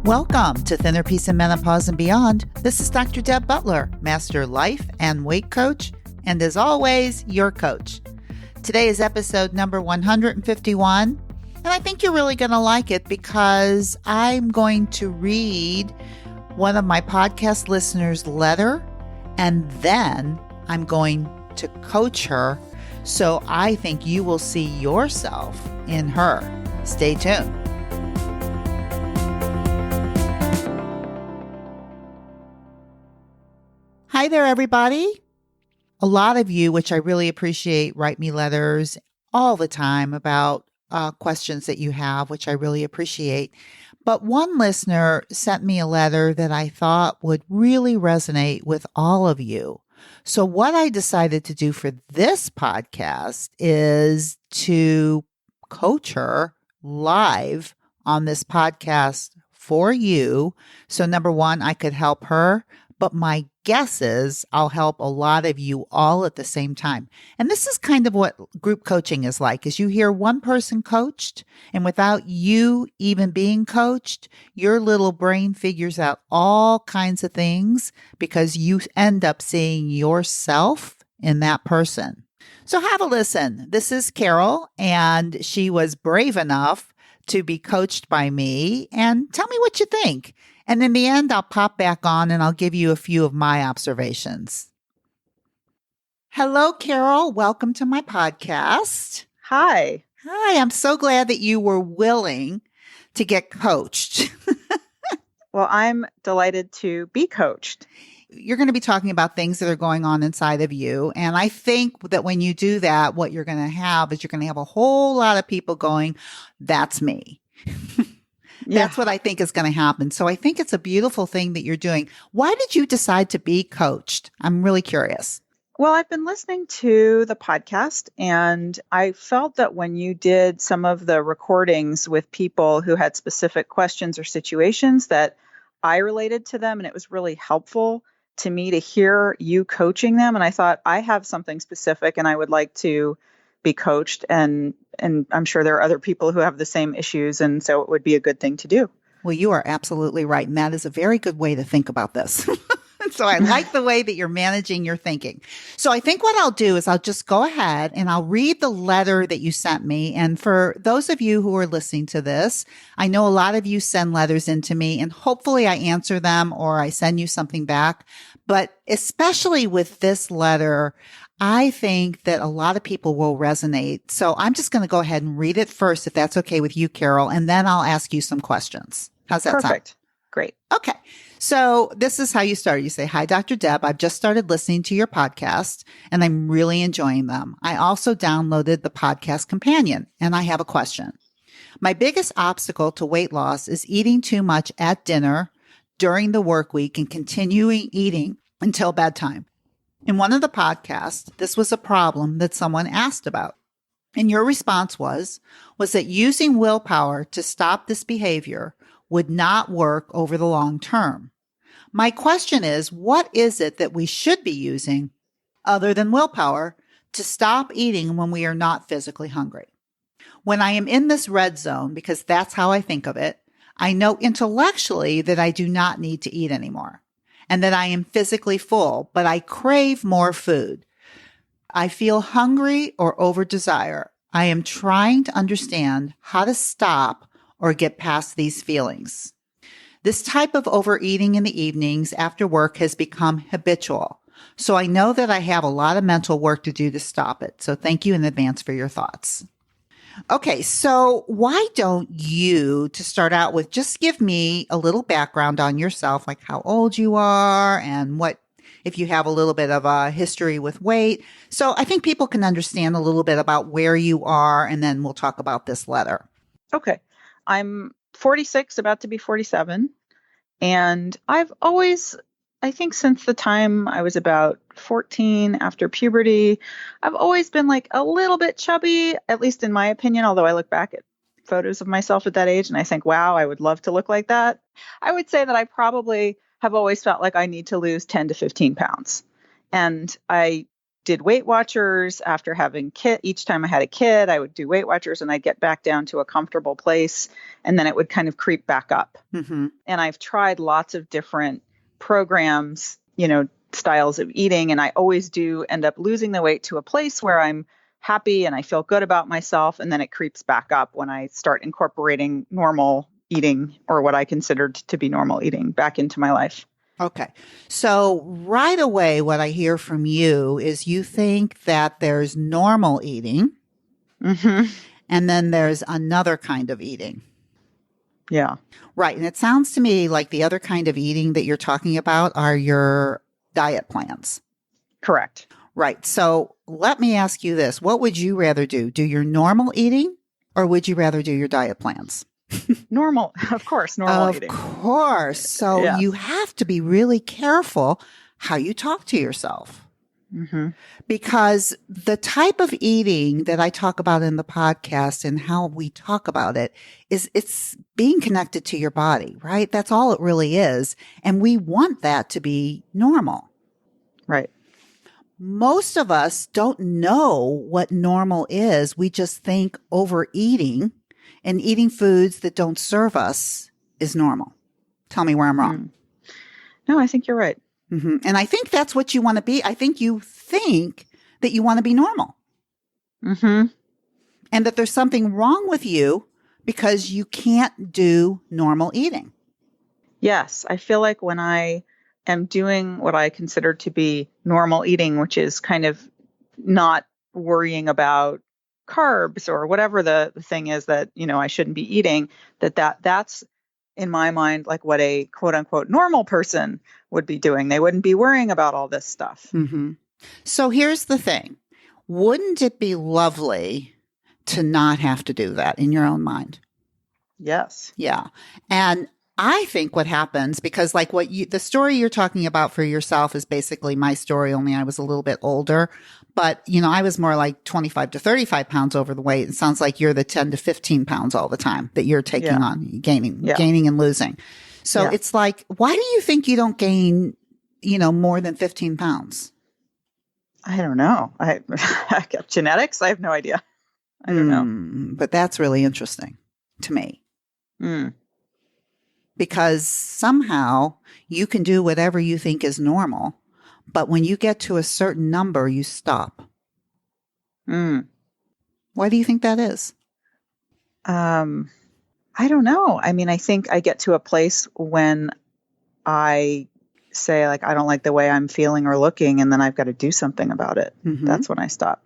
Welcome to Thinner Peace and Menopause and Beyond. This is Dr. Deb Butler, Master Life and Weight Coach, and as always, your coach. Today is episode number 151, and I think you're really going to like it because I'm going to read one of my podcast listeners' letter, and then I'm going to coach her, so I think you will see yourself in her. Stay tuned. Hi there, everybody. A lot of you, which I really appreciate, write me letters all the time about questions that you have, which I really appreciate. But one listener sent me a letter that I thought would really resonate with all of you. So what I decided to do for this podcast is to coach her live on this podcast for you. So number one, I could help her. But my guess is I'll help a lot of you all at the same time. And this is kind of what group coaching is like, is you hear one person coached, and without you even being coached, your little brain figures out all kinds of things because you end up seeing yourself in that person. So have a listen. This is Carol, and she was brave enough to be coached by me. And tell me what you think. And in the end, I'll pop back on and I'll give you a few of my observations. Hello, Carol. Welcome to my podcast. Hi. Hi. I'm so glad that you were willing to get coached. Well, I'm delighted to be coached. You're going to be talking about things that are going on inside of you. And I think that when you do that, what you're going to have is you're going to have a whole lot of people going, that's me. That's what I think is going to happen. So I think it's a beautiful thing that you're doing. Why did you decide to be coached? I'm really curious. Well, I've been listening to the podcast, and I felt that when you did some of the recordings with people who had specific questions or situations that I related to them, and it was really helpful to me to hear you coaching them. And I thought, I have something specific and I would like to be coached, and I'm sure there are other people who have the same issues, and so it would be a good thing to do. Well, you are absolutely right, and that is a very good way to think about this. So I like the way that you're managing your thinking. So I think what I'll do is I'll just go ahead and I'll read the letter that you sent me. And for those of you who are listening to this, I know a lot of you send letters into me, and hopefully I answer them or I send you something back. But especially with this letter, I think that a lot of people will resonate. So I'm just going to go ahead and read it first, if that's okay with you, Carol, and then I'll ask you some questions. How's that sound? Perfect. Great. Okay. So this is how you start. You say, hi, Dr. Deb. I've just started listening to your podcast and I'm really enjoying them. I also downloaded the podcast companion and I have a question. My biggest obstacle to weight loss is eating too much at dinner during the work week and continuing eating until bedtime. In one of the podcasts, this was a problem that someone asked about. And your response was that using willpower to stop this behavior would not work over the long term. My question is, what is it that we should be using other than willpower to stop eating when we are not physically hungry? When I am in this red zone, because that's how I think of it, I know intellectually that I do not need to eat anymore and that I am physically full, but I crave more food. I feel hungry or over desire. I am trying to understand how to stop or get past these feelings. This type of overeating in the evenings after work has become habitual. So I know that I have a lot of mental work to do to stop it. So thank you in advance for your thoughts. Okay, so why don't you, to start out with, just give me a little background on yourself, like how old you are and what, if you have a little bit of a history with weight. So I think people can understand a little bit about where you are, and then we'll talk about this letter. Okay. I'm 46, about to be 47. And I've always, I think since the time I was about 14 after puberty, I've always been like a little bit chubby, at least in my opinion, although I look back at photos of myself at that age and I think, wow, I would love to look like that. I would say that I probably have always felt like I need to lose 10 to 15 pounds. And I did Weight Watchers after having each time I had a kid, I would do Weight Watchers and I'd get back down to a comfortable place and then it would kind of creep back up. Mm-hmm. And I've tried lots of different programs, styles of eating, and I always do end up losing the weight to a place where I'm happy and I feel good about myself. And then it creeps back up when I start incorporating normal eating, or what I considered to be normal eating, back into my life. Okay. So right away, what I hear from you is you think that there's normal eating, Mm-hmm. and then there's another kind of eating. Yeah. Right. And it sounds to me like the other kind of eating that you're talking about are your diet plans. Correct. Right. So let me ask you this. What would you rather do? Do your normal eating, or would you rather do your diet plans? Normal, of course, normal eating. Of course. So Yes. you have to be really careful how you talk to yourself, Mm-hmm. because the type of eating that I talk about in the podcast and how we talk about it is it's being connected to your body, right? That's all it really is. And we want that to be normal. Right. Most of us don't know what normal is. We just think overeating and eating foods that don't serve us is normal. Tell me where I'm wrong. No, I think you're right. Mm-hmm. And I think that's what you want to be. I think you think that you want to be normal, Mm-hmm. and that there's something wrong with you because you can't do normal eating. Yes, I feel like when I am doing what I consider to be normal eating, which is kind of not worrying about carbs or whatever the thing is that, I shouldn't be eating, that's in my mind like what a quote unquote normal person would be doing. They wouldn't be worrying about all this stuff. Mm-hmm. So here's the thing. Wouldn't it be lovely to not have to do that in your own mind? Yes. Yeah. And I think what happens, because like the story you're talking about for yourself is basically my story, only I was a little bit older, but I was more like 25 to 35 pounds over the weight. It sounds like you're the 10 to 15 pounds all the time that you're taking on, gaining and losing. So it's like, why do you think you don't gain, more than 15 pounds? I don't know. I got genetics. I have no idea. I don't know. But that's really interesting to me. Mm. Because somehow you can do whatever you think is normal, but when you get to a certain number, you stop. Mm. Why do you think that is? I don't know. I mean, I think I get to a place when I say, like, I don't like the way I'm feeling or looking, and then I've got to do something about it. Mm-hmm. That's when I stop.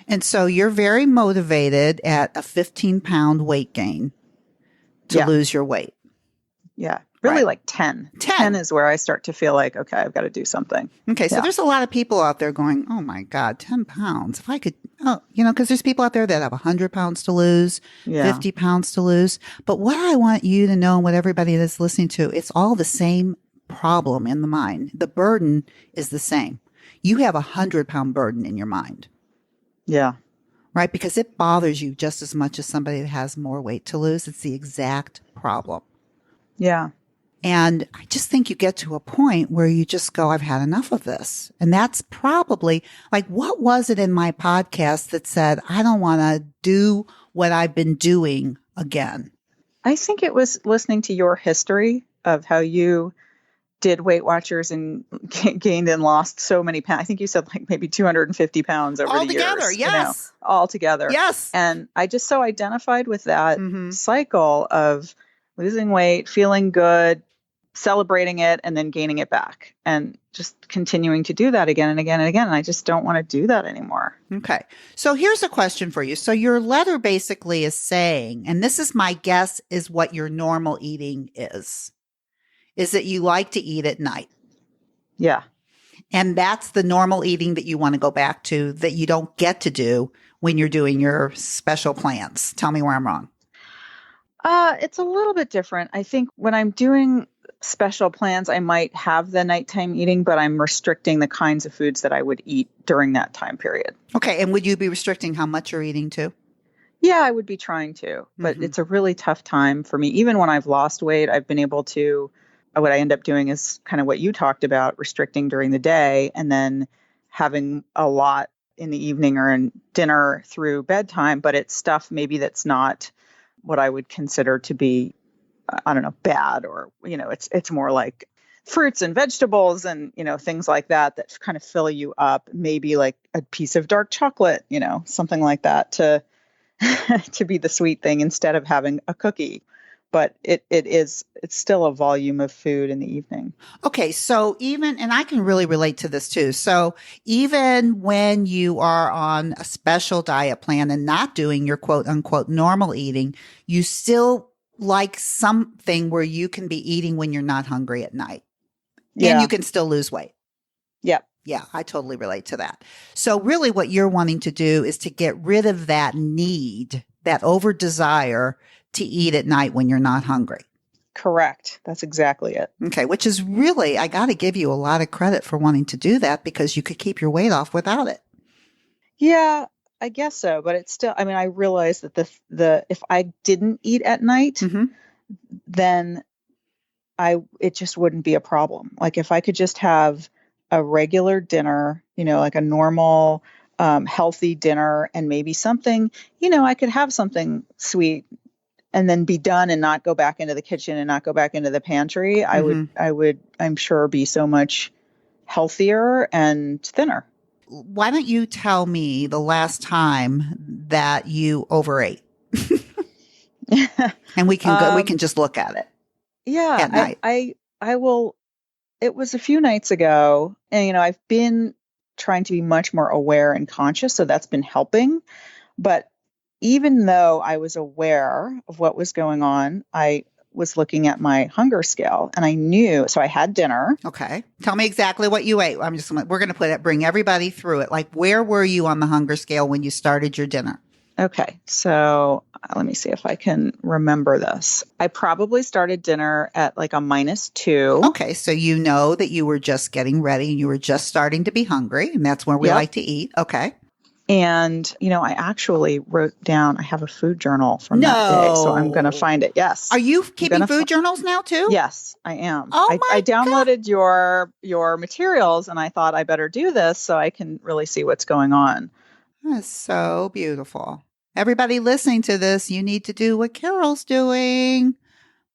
And so you're very motivated at a 15-pound weight gain to lose your weight. Yeah. Really Right. like 10. 10. 10 is where I start to feel like, okay, I've got to do something. Okay. So Yeah. there's a lot of people out there going, oh my God, 10 pounds. If I could, because there's people out there that have 100 pounds to lose, Yeah. 50 pounds to lose. But what I want you to know, and what everybody that's listening to, it's all the same problem in the mind. The burden is the same. You have 100-pound burden in your mind, Yeah. right? Because it bothers you just as much as somebody that has more weight to lose. It's the exact problem. Yeah. And I just think you get to a point where you just go, I've had enough of this. And that's probably like, what was it in my podcast that said, I don't want to do what I've been doing again? I think it was listening to your history of how you did Weight Watchers and gained and lost so many pounds. I think you said like maybe 250 pounds over the years. Altogether, yes. All together. Yes. And I just so identified with that Mhm. cycle of losing weight, feeling good, celebrating it, and then gaining it back, and just continuing to do that again and again and again. And I just don't want to do that anymore. Okay. So here's a question for you. So your letter basically is saying, and this is my guess is what your normal eating is that you like to eat at night. Yeah. And that's the normal eating that you want to go back to that you don't get to do when you're doing your special plans. Tell me where I'm wrong. It's a little bit different. I think when I'm doing special plans, I might have the nighttime eating, but I'm restricting the kinds of foods that I would eat during that time period. Okay. And would you be restricting how much you're eating too? Yeah, I would be trying to, but it's a really tough time for me. Even when I've lost weight, I've been able to, what I end up doing is kind of what you talked about, restricting during the day and then having a lot in the evening or in dinner through bedtime, but it's stuff maybe that's not what I would consider to be, I don't know, bad, or, it's more like fruits and vegetables and, things like that kind of fill you up. Maybe like a piece of dark chocolate, something like that to to be the sweet thing instead of having a cookie. But it's still a volume of food in the evening. Okay. So and I can really relate to this too. So even when you are on a special diet plan and not doing your quote unquote normal eating, you still like something where you can be eating when you're not hungry at night. Yeah. And you can still lose weight. Yep. Yeah, I totally relate to that. So really what you're wanting to do is to get rid of that need, that over desire to eat at night when you're not hungry. Correct. That's exactly it. Okay, which is really, I got to give you a lot of credit for wanting to do that, because you could keep your weight off without it. Yeah, I guess so. But it's still, I realize that the if I didn't eat at night, then it just wouldn't be a problem. Like if I could just have a regular dinner, like a normal, healthy dinner, and maybe something, I could have something sweet and then be done and not go back into the kitchen and not go back into the pantry. I would, I'm sure, be so much healthier and thinner. Why don't you tell me the last time that you overate? And we can just look at it. Yeah, at night. I will. It was a few nights ago, and I've been trying to be much more aware and conscious, so that's been helping. But even though I was aware of what was going on, I was looking at my hunger scale, and I knew. So I had dinner. Okay, tell me exactly what you ate. We're going to bring everybody through it. Like, where were you on the hunger scale when you started your dinner? Okay, so let me see if I can remember this. I probably started dinner at like a -2. Okay, so you know that you were just getting ready and you were just starting to be hungry, and that's where we like to eat. Okay. And, I actually wrote down, I have a food journal from that day, so I'm going to find it. Yes. Are you keeping food journals now too? Yes, I am. Oh I downloaded your materials, and I thought I better do this so I can really see what's going on. That's so beautiful. Everybody listening to this, you need to do what Carol's doing,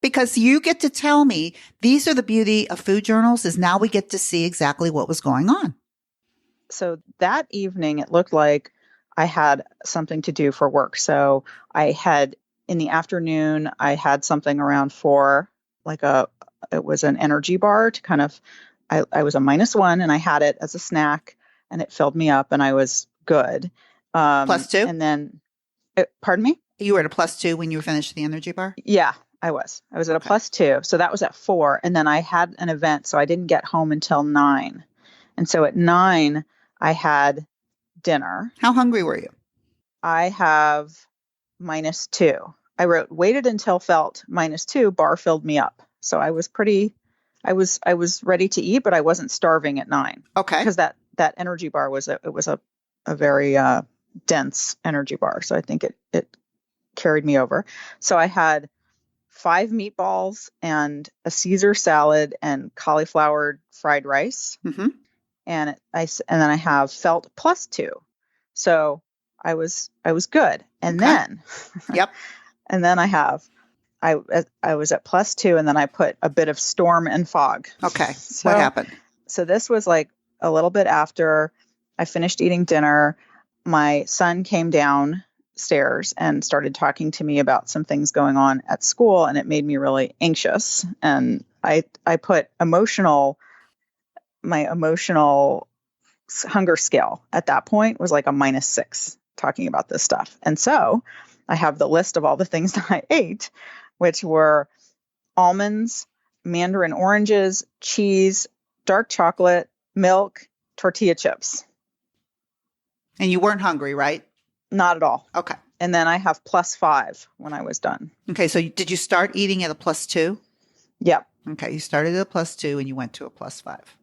because you get to tell me. These are the beauty of food journals, is now we get to see exactly what was going on. So that evening, it looked like I had something to do for work. So in the afternoon, I had something around 4, it was an energy bar to kind of, I was a -1 and I had it as a snack, and it filled me up and I was good. +2? And then, pardon me? You were at a +2 when you finished the energy bar? Yeah, I was. I was at a +2. So that was at 4. And then I had an event, so I didn't get home until 9. And so at 9, I had dinner. How hungry were you? I have -2. I waited until felt -2, bar filled me up. So I was I was ready to eat, but I wasn't starving at 9. Okay. Because that energy bar was a very dense energy bar. So I think it carried me over. So I had 5 meatballs and a Caesar salad and cauliflower fried rice. Mm-hmm. And then I have felt +2. So I was good. And then, yep. And then I was at +2, and then I put a bit of storm and fog. Okay. So, what happened? So this was like a little bit after I finished eating dinner. My son came downstairs and started talking to me about some things going on at school, and it made me really anxious. And I put my emotional hunger scale at that point was like a -6 talking about this stuff. And so I have the list of all the things that I ate, which were almonds, mandarin oranges, cheese, dark chocolate, milk, tortilla chips. And you weren't hungry, right? Not at all. Okay. And then I have +5 when I was done. Okay. So did you start eating at a +2? Yep. Okay. You started at a +2 and you went to a +5.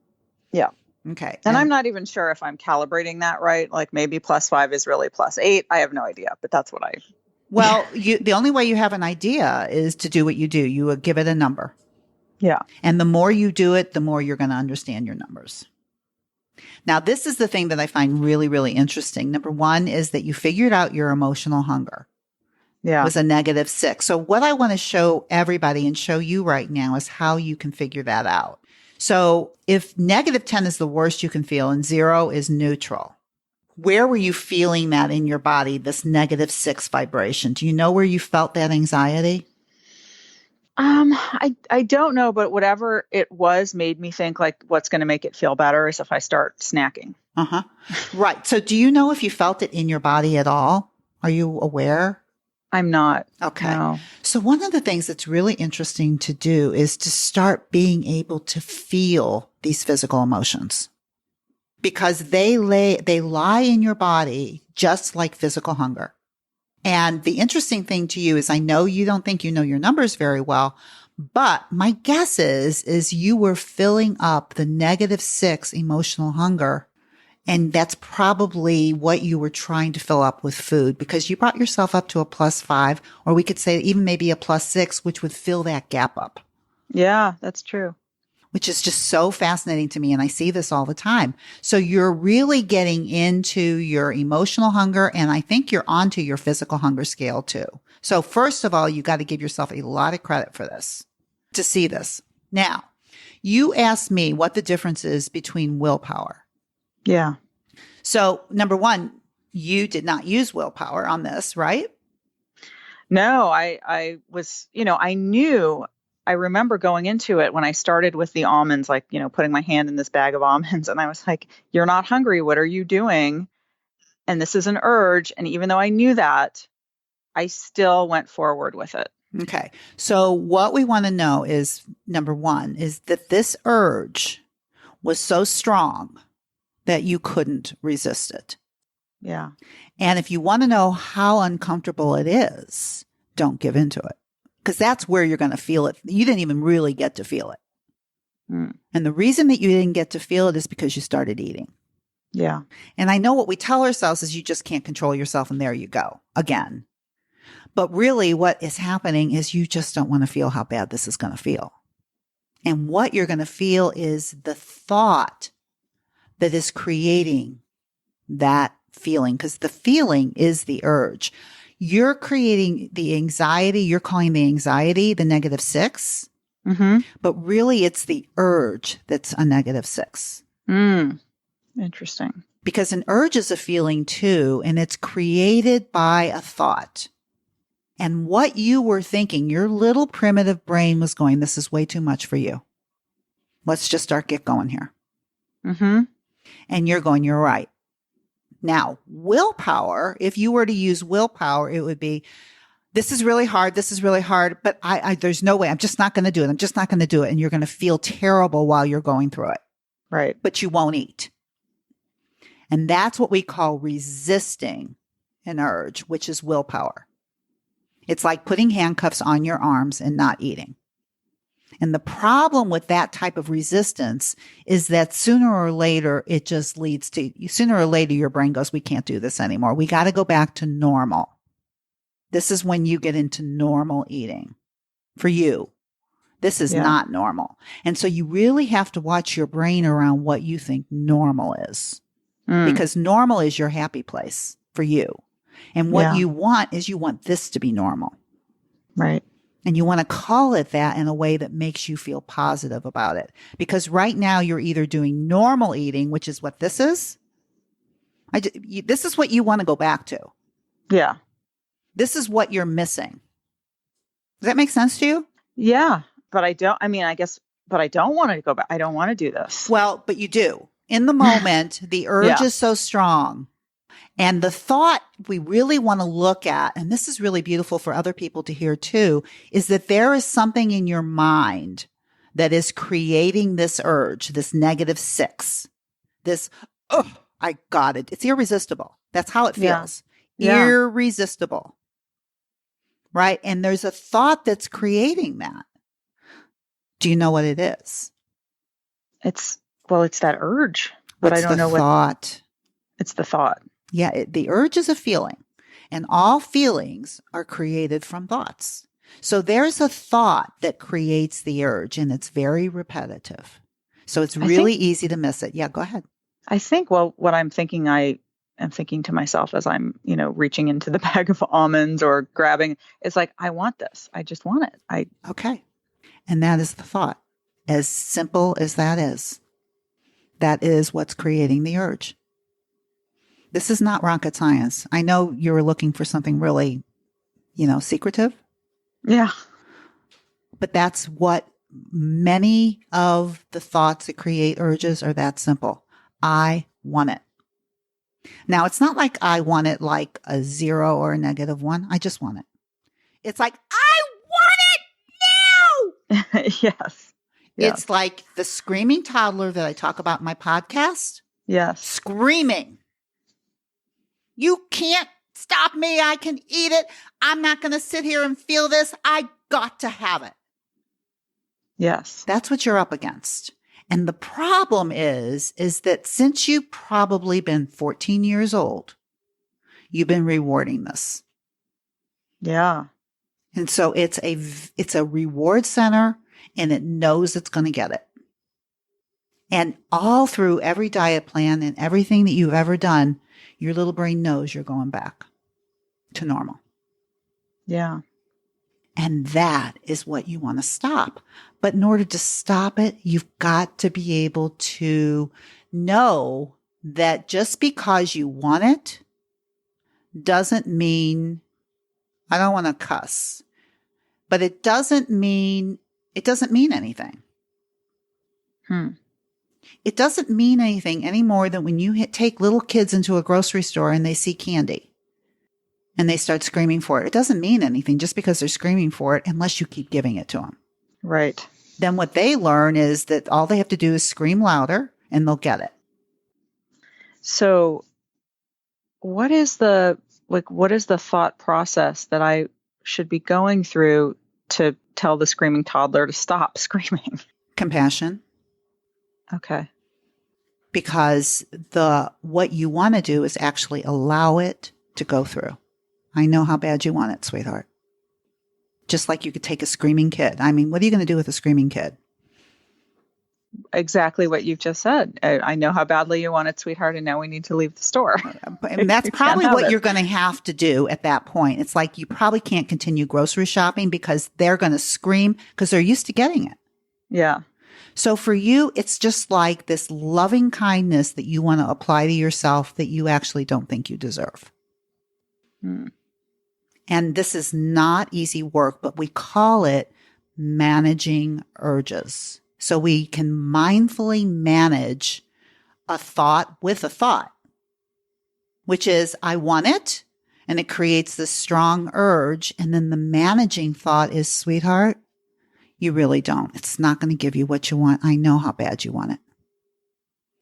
Yeah. Okay. And I'm not even sure if I'm calibrating that right. Like maybe +5 is really +8. I have no idea, but that's what I. Well, the only way you have an idea is to do what you do. You would give it a number. Yeah. And the more you do it, the more you're going to understand your numbers. Now, this is the thing that I find really, really interesting. Number one is that you figured out your emotional hunger Yeah. was a -6. So what I want to show everybody and show you right now is how you can figure that out. So if -10 is the worst you can feel and 0 is neutral, where were you feeling that in your body, this -6 vibration? Do you know where you felt that anxiety? I don't know, but whatever it was made me think like what's going to make it feel better is if I start snacking. Uh-huh. Right. So do you know if you felt it in your body at all? Are you aware? I'm not. Okay. No. So one of the things that's really interesting to do is to start being able to feel these physical emotions because they lie in your body just like physical hunger. And the interesting thing to you is I know you don't think you know your numbers very well, but my guess is you were filling up the -6 emotional hunger. And that's probably what you were trying to fill up with food because you brought yourself up to a +5, or we could say even maybe a +6, which would fill that gap up. Yeah, that's true. Which is just so fascinating to me. And I see this all the time. So you're really getting into your emotional hunger. And I think you're onto your physical hunger scale too. So first of all, you got to give yourself a lot of credit for this, to see this. Now, you asked me what the difference is between willpower. Yeah. So number one, you did not use willpower on this, right? No, I was, I remember going into it when I started with the almonds, like, putting my hand in this bag of almonds and I was like, you're not hungry. What are you doing? And this is an urge. And even though I knew that, I still went forward with it. Okay. So what we want to know is number one is that this urge was so strong that you couldn't resist it. Yeah. And if you want to know how uncomfortable it is, don't give into it because that's where you're going to feel it. You didn't even really get to feel it. And the reason that you didn't get to feel it is because you started eating. Yeah. And I know what we tell ourselves is you just can't control yourself and there you go again. But really what is happening is you just don't want to feel how bad this is going to feel. And what you're going to feel is the thought that is creating that feeling because the feeling is the urge. You're creating the anxiety. You're calling the anxiety the -6, but really it's the urge that's a -6. Interesting. Because an urge is a feeling too, and it's created by a thought. And what you were thinking, your little primitive brain was going, this is way too much for you. Let's just get going here. And you're going, you're right. Now, willpower, if you were to use willpower, it would be, this is really hard. This is really hard, but there's no way. I'm just not going to do it. I'm just not going to do it. And you're going to feel terrible while you're going through it. Right. But you won't eat. And that's what we call resisting an urge, which is willpower. It's like putting handcuffs on your arms and not eating. And the problem with that type of resistance is that sooner or later, it just leads to, sooner or later, your brain goes, we can't do this anymore. We got to go back to normal. This is when you get into normal eating for you. This is not normal. And so you really have to watch your brain around what you think normal is. Because normal is your happy place for you. And what you want is you want this to be normal. Right. And you want to call it that in a way that makes you feel positive about it. Because right now you're either doing normal eating, which is what this is. This is what you want to go back to. Yeah. This is what you're missing. Does that make sense to you? Yeah. But I don't want to go back. I don't want to do this. Well, but you do. In the moment, the urge is so strong. And the thought we really want to look at, and this is really beautiful for other people to hear too, is that there is something in your mind that is creating this urge, this -6, this, oh, I got it. It's irresistible. That's how it feels. Yeah. Irresistible. Right? And there's a thought that's creating that. Do you know what it is? It's that urge, but I don't know what thought. It's the thought. Yeah, the urge is a feeling, and all feelings are created from thoughts. So there's a thought that creates the urge, and it's very repetitive. So it's really easy to miss it. Yeah, go ahead. I think, well, what I'm thinking, I am thinking to myself as I'm, reaching into the bag of almonds or grabbing, it's like, I want this. I just want it. Okay. And that is the thought. As simple as that is what's creating the urge. This is not rocket science. I know you were looking for something really, secretive. Yeah. But that's what many of the thoughts that create urges are, that simple. I want it. Now, it's not like I want it like a 0 or a -1. I just want it. It's like, I want it now. Yes. It's like the screaming toddler that I talk about in my podcast. Yes. Screaming. You can't stop me. I can eat it. I'm not going to sit here and feel this. I got to have it. Yes. That's what you're up against. And the problem is that since you've probably been 14 years old, you've been rewarding this. Yeah. And so it's a reward center, and it knows it's going to get it. And all through every diet plan and everything that you've ever done, your little brain knows you're going back to normal. Yeah. And that is what you want to stop. But in order to stop it, you've got to be able to know that just because you want it doesn't mean, I don't want to cuss, but it doesn't mean anything. It doesn't mean anything any more than when you take little kids into a grocery store and they see candy and they start screaming for it. It doesn't mean anything just because they're screaming for it unless you keep giving it to them. Right. Then what they learn is that all they have to do is scream louder and they'll get it. So what is the thought process that I should be going through to tell the screaming toddler to stop screaming? Compassion. Okay. Because what you want to do is actually allow it to go through. I know how bad you want it, sweetheart. Just like you could take a screaming kid. I mean, what are you going to do with a screaming kid? Exactly what you've just said. I know how badly you want it, sweetheart, and now we need to leave the store. And that's probably what you're going to have to do at that point. It's like you probably can't continue grocery shopping because they're going to scream because they're used to getting it. Yeah. So for you, it's just like this loving kindness that you want to apply to yourself that you actually don't think you deserve. And this is not easy work, but we call it managing urges. So we can mindfully manage a thought with a thought, which is, I want it. And it creates this strong urge. And then the managing thought is, sweetheart, you really don't. It's not going to give you what you want. I know how bad you want it.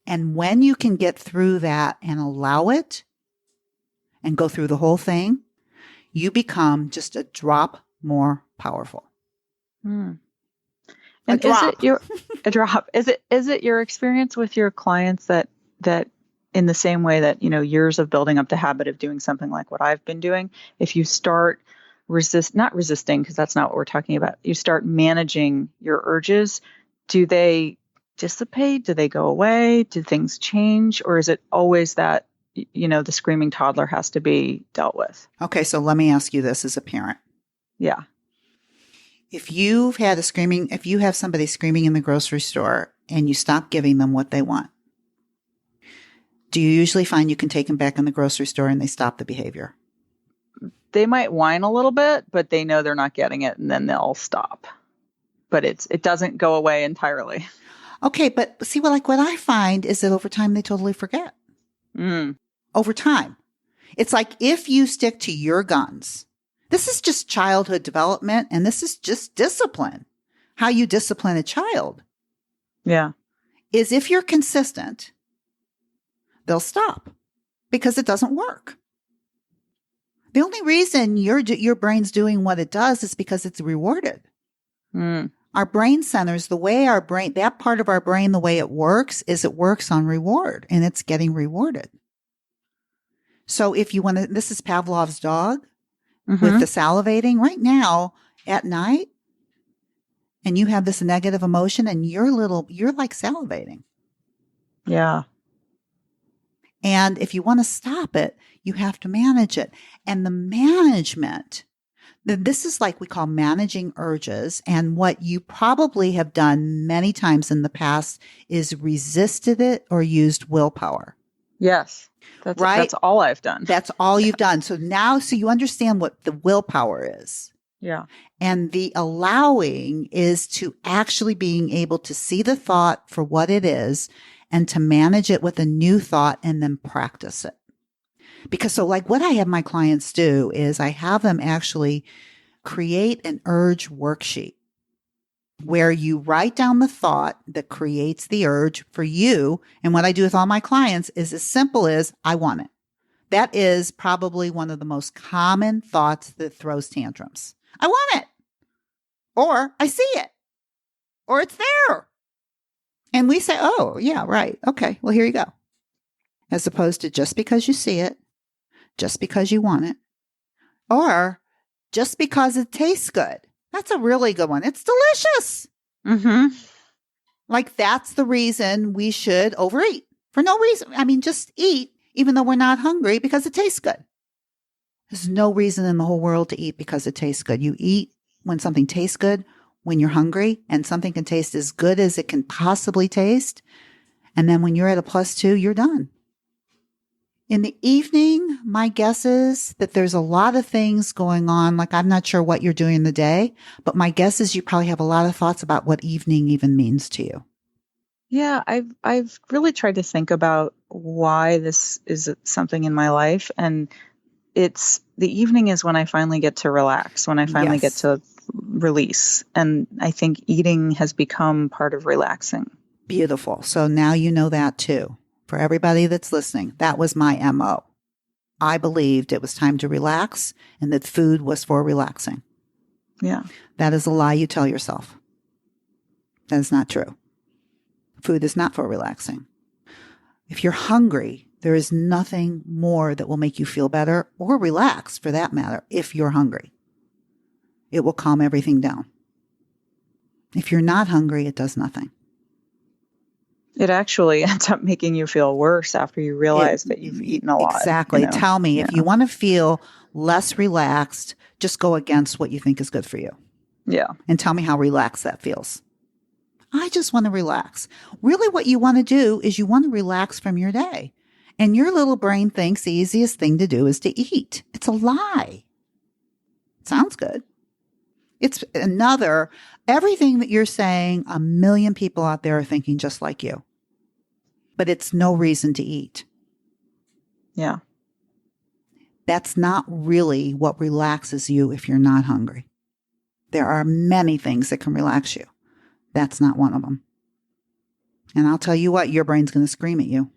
And when you can get through that and allow it and go through the whole thing, you become just a drop more powerful. And is it your experience with your clients that in the same way that, years of building up the habit of doing something like what I've been doing, if you start not resisting, because that's not what we're talking about, you start managing your urges, do they dissipate? Do they go away? Do things change? Or is it always that, the screaming toddler has to be dealt with? Okay, so let me ask you this as a parent. Yeah. If you have somebody screaming in the grocery store and you stop giving them what they want, do you usually find you can take them back in the grocery store and they stop the behavior? They might whine a little bit, but they know they're not getting it, and then they'll stop. But it doesn't go away entirely. Okay, but see, what I find is that over time they totally forget. Over time. It's like if you stick to your guns, this is just childhood development, and this is just discipline. How you discipline a child. Yeah. Is if you're consistent, they'll stop because it doesn't work. The only reason your brain's doing what it does is because it's rewarded. Our brain centers, that part of our brain, the way it works is it works on reward, and it's getting rewarded. So if you want to, this is Pavlov's dog with the salivating right now at night, and you have this negative emotion and you're like salivating. Yeah. And if you want to stop it, you have to manage it. And the management, this is like we call managing urges. And what you probably have done many times in the past is resisted it or used willpower. Yes. That's all I've done. That's all you've done. So now, so you understand what the willpower is. Yeah. And the allowing is to actually being able to see the thought for what it is and to manage it with a new thought and then practice it. Because so like what I have my clients do is I have them actually create an urge worksheet where you write down the thought that creates the urge for you. And what I do with all my clients is as simple as I want it. That is probably one of the most common thoughts that throws tantrums. I want it. Or I see it. Or it's there. And we say, oh, yeah, right. Okay, well, here you go. As opposed to just because you see it, just because you want it, or just because it tastes good. That's a really good one. It's delicious. Mm-hmm. Like that's the reason we should overeat for no reason. I mean, just eat even though we're not hungry because it tastes good. There's no reason in the whole world to eat because it tastes good. You eat when something tastes good, when you're hungry, and something can taste as good as it can possibly taste. And then when you're at a +2, you're done. In the evening, my guess is that there's a lot of things going on. Like, I'm not sure what you're doing in the day, but my guess is you probably have a lot of thoughts about what evening even means to you. Yeah, I've really tried to think about why this is something in my life. And it's the evening is when I finally get to relax, when I finally get to release. And I think eating has become part of relaxing. Beautiful. So now you know that too. For everybody that's listening, that was my MO. I believed it was time to relax and that food was for relaxing. Yeah. That is a lie you tell yourself. That is not true. Food is not for relaxing. If you're hungry, there is nothing more that will make you feel better or relax for that matter if you're hungry. It will calm everything down. If you're not hungry, it does nothing. It actually ends up making you feel worse after you realize that you've eaten a lot. Exactly. You know? Tell me, if you want to feel less relaxed, just go against what you think is good for you. Yeah. And tell me how relaxed that feels. I just want to relax. Really what you want to do is you want to relax from your day. And your little brain thinks the easiest thing to do is to eat. It's a lie. Sounds good. It's everything that you're saying, 1 million people out there are thinking just like you. But it's no reason to eat. Yeah. That's not really what relaxes you if you're not hungry. There are many things that can relax you. That's not one of them. And I'll tell you what, your brain's going to scream at you.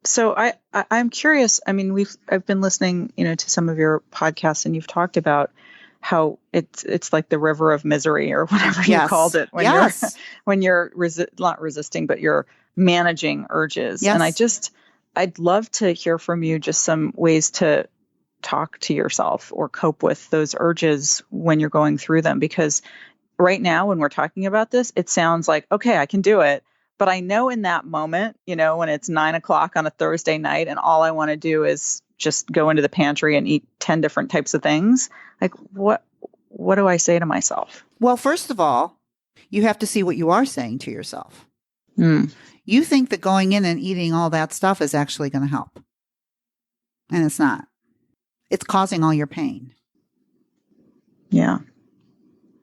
So I'm curious. I mean, I've been listening, to some of your podcasts, and you've talked about how it's like the river of misery or whatever you called it when you're not resisting, but you're managing urges. Yes. And I'd love to hear from you just some ways to talk to yourself or cope with those urges when you're going through them. Because right now, when we're talking about this, it sounds like, okay, I can do it. But I know in that moment, when it's 9:00 on a Thursday night and all I want to do is just go into the pantry and eat 10 different types of things, like what do I say to myself? Well, first of all, you have to see what you are saying to yourself. You think that going in and eating all that stuff is actually going to help. And it's not. It's causing all your pain. Yeah.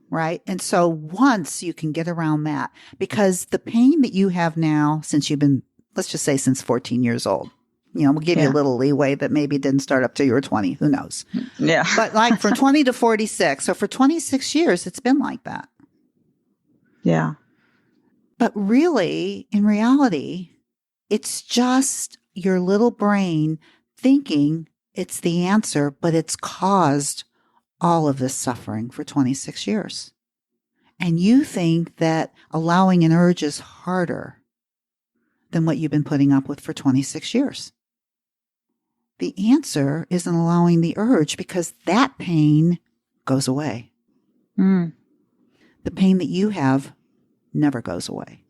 Right? And so once you can get around that, because the pain that you have now, since you've been, let's just say since 14 years old, we'll give you a little leeway that maybe it didn't start up till you were 20. Who knows? Yeah. But like from 20 to 46. So for 26 years, it's been like that. Yeah. But really, in reality, it's just your little brain thinking it's the answer, but it's caused all of this suffering for 26 years. And you think that allowing an urge is harder than what you've been putting up with for 26 years. The answer isn't allowing the urge because that pain goes away. The pain that you have never goes away.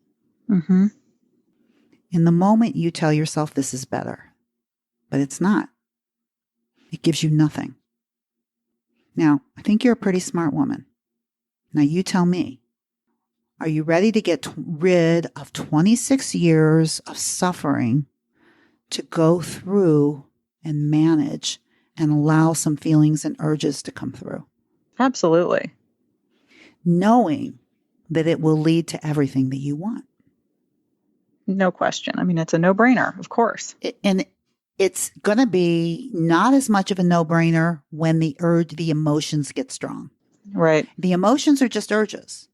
Mm-hmm. in the moment you tell yourself this is better, but it's not. It gives you nothing. Now, I think you're a pretty smart woman. Now you tell me, are you ready to get rid of 26 years of suffering to go through and manage and allow some feelings and urges to come through? Absolutely. Knowing that it will lead to everything that you want. No question. I mean, it's a no-brainer, of course. And it's going to be not as much of a no-brainer when the emotions get strong. Right. The emotions are just urges.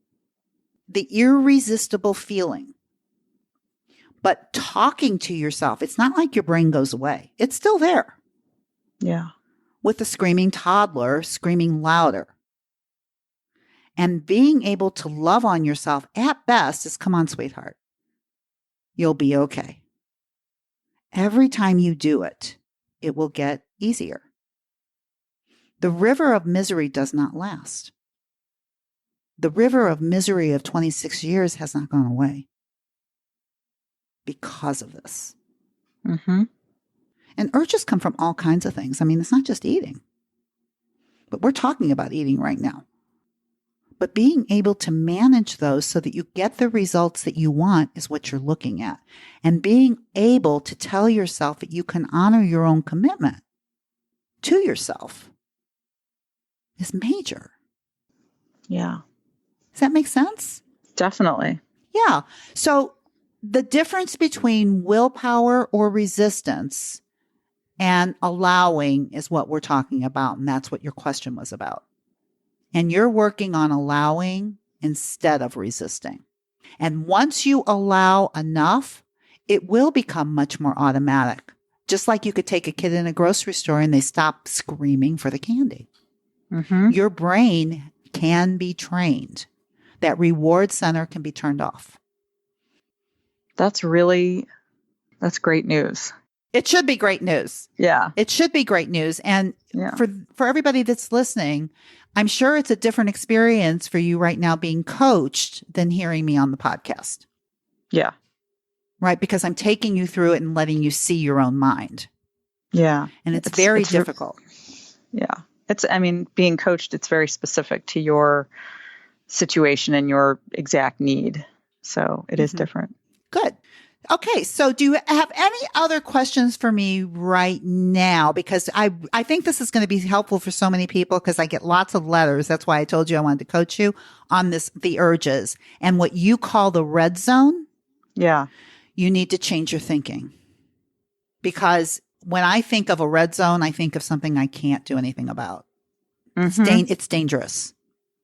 The irresistible feeling. But talking to yourself, it's not like your brain goes away. It's still there. Yeah. With a screaming toddler screaming louder. And being able to love on yourself at best is, come on, sweetheart. You'll be okay. Every time you do it, it will get easier. The river of misery does not last. The river of misery of 26 years has not gone away because of this. Mm-hmm. And urges come from all kinds of things. I mean, it's not just eating. But we're talking about eating right now. But being able to manage those so that you get the results that you want is what you're looking at. And being able to tell yourself that you can honor your own commitment to yourself is major. Yeah. Does that make sense? Definitely. Yeah. So the difference between willpower or resistance and allowing is what we're talking about. And that's what your question was about. And you're working on allowing instead of resisting. And once you allow enough, it will become much more automatic. Just like you could take a kid in a grocery store and they stop screaming for the candy. Mm-hmm. Your brain can be trained. That reward center can be turned off. That's great news. It should be great news. Yeah. It should be great news. And for everybody that's listening, I'm sure it's a different experience for you right now being coached than hearing me on the podcast. Yeah. Right? Because I'm taking you through it and letting you see your own mind. Yeah. And it's very difficult. Yeah. Being coached, it's very specific to your situation and your exact need. So it is different. Good. Okay. So do you have any other questions for me right now? Because I think this is going to be helpful for so many people because I get lots of letters. That's why I told you I wanted to coach you on the urges and what you call the red zone. Yeah. You need to change your thinking because when I think of a red zone, I think of something I can't do anything about. Mm-hmm. It's dangerous.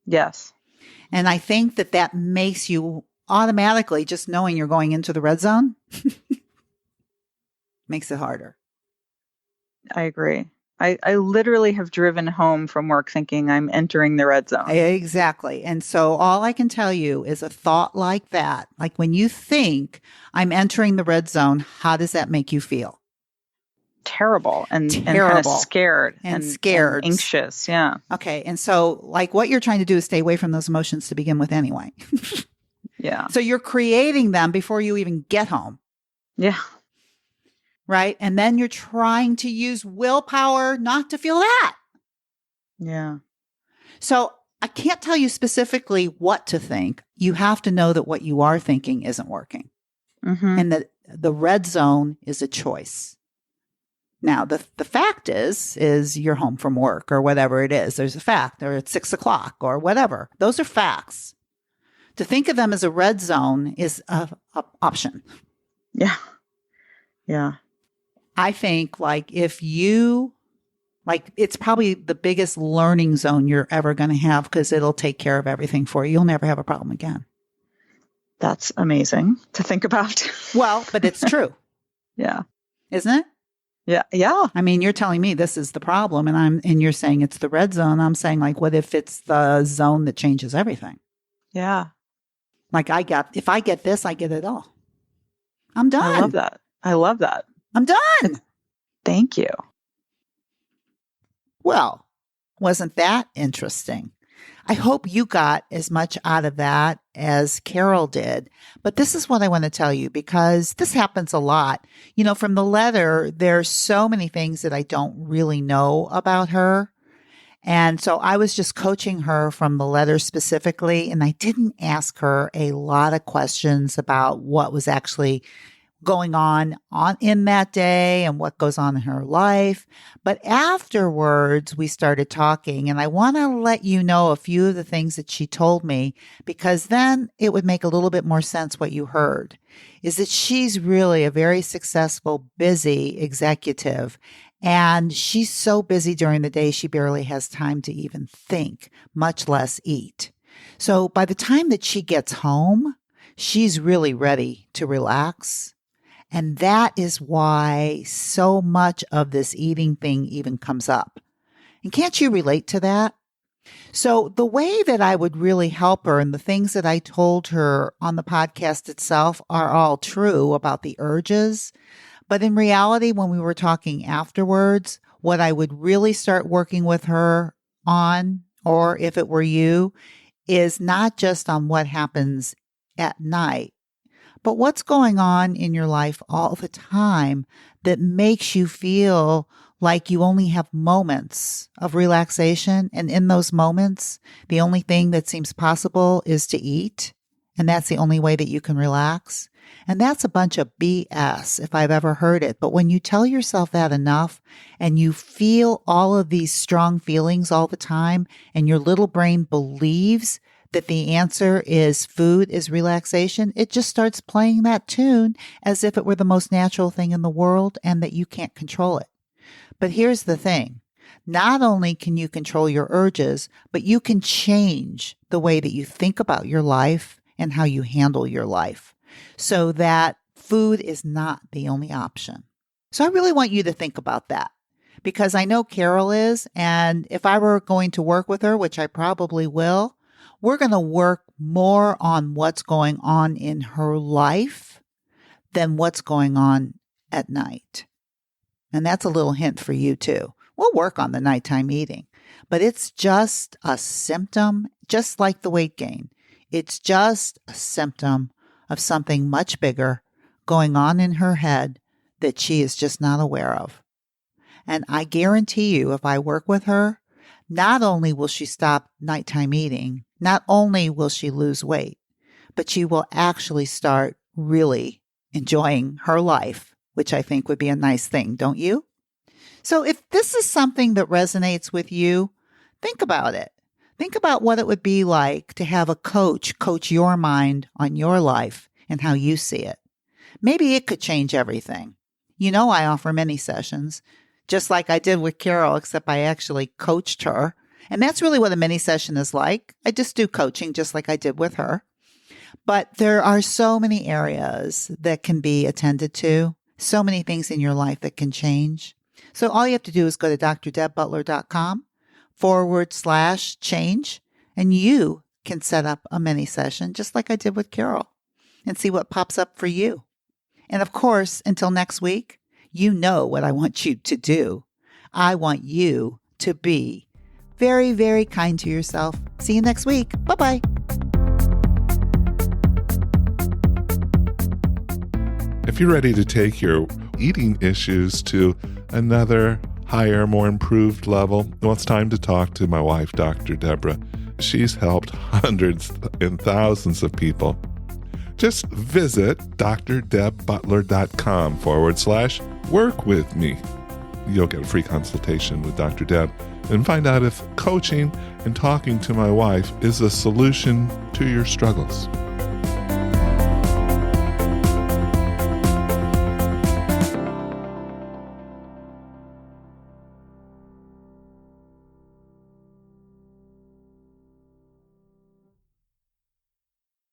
Yes. And I think that makes you automatically, just knowing you're going into the red zone makes it harder. I agree. I literally have driven home from work thinking I'm entering the red zone. Exactly. And so all I can tell you is a thought like that, like when you think I'm entering the red zone, how does that make you feel? Terrible and kind of scared and scared, and anxious. Yeah. Okay. And so like what you're trying to do is stay away from those emotions to begin with anyway. Yeah. So you're creating them before you even get home. Yeah. Right. And then you're trying to use willpower not to feel that. Yeah. So I can't tell you specifically what to think. You have to know that what you are thinking isn't working. Mm-hmm. And that the red zone is a choice. Now, the fact is you're home from work or whatever it is. There's a fact, or it's 6:00 or whatever. Those are facts. To think of them as a red zone is an option. Yeah. Yeah. I think it's probably the biggest learning zone you're ever going to have because it'll take care of everything for you. You'll never have a problem again. That's amazing to think about. Well, but it's true. Yeah. Isn't it? Yeah. Yeah. I mean, you're telling me this is the problem and you're saying it's the red zone. I'm saying what if it's the zone that changes everything? Yeah. If I get this, I get it all. I'm done. I love that. I'm done. Thank you. Well, wasn't that interesting? I hope you got as much out of that as Carol did. But this is what I want to tell you, because this happens a lot. From the letter, there's so many things that I don't really know about her. And so I was just coaching her from the letter specifically, and I didn't ask her a lot of questions about what was actually going on in that day and what goes on in her life. But afterwards, we started talking, and I want to let you know a few of the things that she told me, because then it would make a little bit more sense what you heard, is that she's really a very successful, busy executive. And she's so busy during the day, she barely has time to even think, much less eat. So by the time that she gets home, she's really ready to relax. And that is why so much of this eating thing even comes up. And can't you relate to that? So the way that I would really help her, and the things that I told her on the podcast itself, are all true about the urges. But in reality, when we were talking afterwards, what I would really start working with her on, or if it were you, is not just on what happens at night, but what's going on in your life all the time that makes you feel like you only have moments of relaxation. And in those moments, the only thing that seems possible is to eat. And that's the only way that you can relax. And that's a bunch of BS if I've ever heard it. But when you tell yourself that enough and you feel all of these strong feelings all the time, and your little brain believes that the answer is food is relaxation, it just starts playing that tune as if it were the most natural thing in the world and that you can't control it. But here's the thing. Not only can you control your urges, but you can change the way that you think about your life and how you handle your life so that food is not the only option. So I really want you to think about that, because I know Carol is, and if I were going to work with her, which I probably will, we're going to work more on what's going on in her life than what's going on at night. And that's a little hint for you too. We'll work on the nighttime eating, but it's just a symptom, just like the weight gain. It's just a symptom of something much bigger going on in her head that she is just not aware of. And I guarantee you, if I work with her, not only will she stop nighttime eating, not only will she lose weight, but she will actually start really enjoying her life, which I think would be a nice thing, don't you? So if this is something that resonates with you, think about it. Think about what it would be like to have a coach your mind on your life and how you see it. Maybe it could change everything. I offer mini sessions, just like I did with Carol, except I actually coached her. And that's really what a mini session is like. I just do coaching just like I did with her. But there are so many areas that can be attended to, so many things in your life that can change. So all you have to do is go to drdebbutler.com/change, and you can set up a mini session just like I did with Carol and see what pops up for you. And of course, until next week, you know what I want you to do. I want you to be very, very kind to yourself. See you next week. Bye-bye. If you're ready to take your eating issues to another higher, more improved level, well, it's time to talk to my wife, Dr. Deborah. She's helped hundreds and thousands of people. Just visit drdebbutler.com/work with me. You'll get a free consultation with Dr. Deb and find out if coaching and talking to my wife is a solution to your struggles.